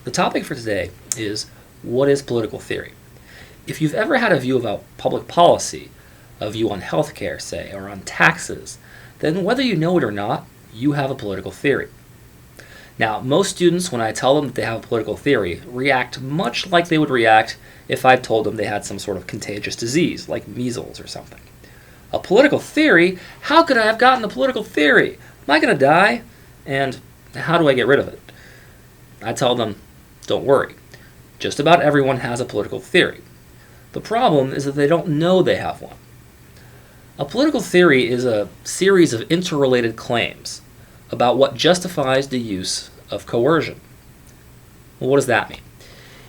The topic for today is, what is political theory? If you've ever had a view about public policy, a view on healthcare, say, or on taxes, then whether you know it or not, you have a political theory. Now, most students, when I tell them that they have a political theory, react much like they would react if I told them they had some sort of contagious disease, like measles or something. A political theory? How could I have gotten a political theory? Am I going to die? And how do I get rid of it? I tell them, don't worry. Just about everyone has a political theory. The problem is that they don't know they have one. A political theory is a series of interrelated claims about what justifies the use of coercion. Well, what does that mean?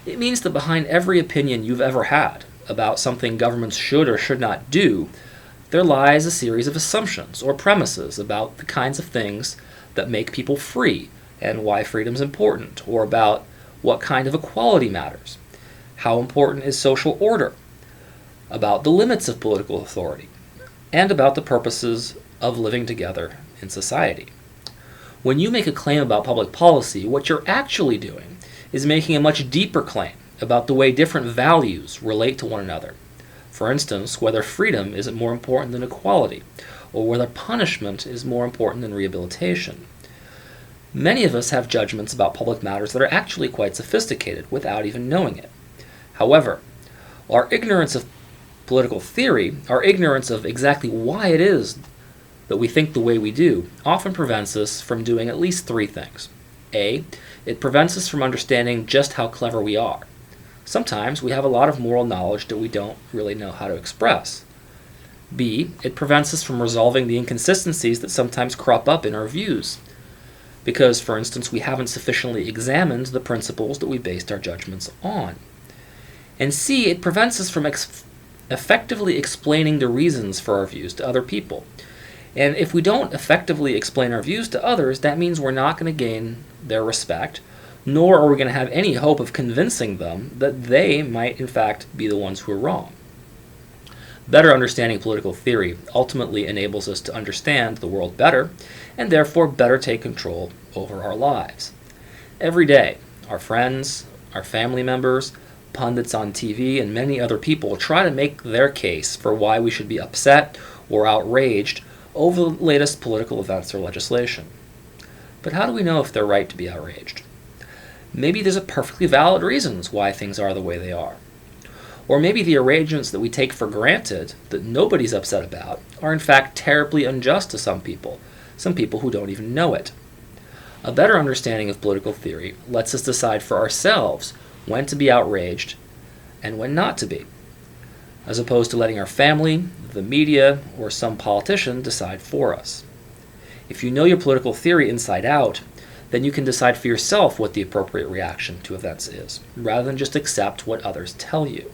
It means that behind every opinion you've ever had about something governments should or should not do, there lies a series of assumptions or premises about the kinds of things that make people free and why freedom is important, or about what kind of equality matters, how important is social order, about the limits of political authority, and about the purposes of living together in society. When you make a claim about public policy, what you're actually doing is making a much deeper claim about the way different values relate to one another. For instance, whether freedom is more important than equality, or whether punishment is more important than rehabilitation. Many of us have judgments about public matters that are actually quite sophisticated without even knowing it. However, our ignorance of political theory, our ignorance of exactly why it is that we think the way we do, often prevents us from doing at least three things. A, it prevents us from understanding just how clever we are. Sometimes we have a lot of moral knowledge that we don't really know how to express. B, it prevents us from resolving the inconsistencies that sometimes crop up in our views, because, for instance, we haven't sufficiently examined the principles that we based our judgments on. And C, it prevents us from effectively explaining the reasons for our views to other people. And if we don't effectively explain our views to others, that means we're not going to gain their respect, nor are we going to have any hope of convincing them that they might, in fact, be the ones who are wrong. Better understanding political theory ultimately enables us to understand the world better, and therefore better take control over our lives. Every day, our friends, our family members, pundits on TV, and many other people try to make their case for why we should be upset or outraged over the latest political events or legislation. But how do we know if they're right to be outraged? Maybe there's a perfectly valid reasons why things are the way they are. Or maybe the arrangements that we take for granted that nobody's upset about are in fact terribly unjust to some people who don't even know it. A better understanding of political theory lets us decide for ourselves when to be outraged and when not to be, as opposed to letting our family, the media, or some politician decide for us. If you know your political theory inside out, then you can decide for yourself what the appropriate reaction to events is, rather than just accept what others tell you.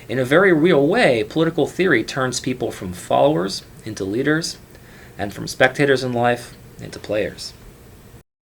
In a very real way, political theory turns people from followers into leaders, and from spectators in life into players.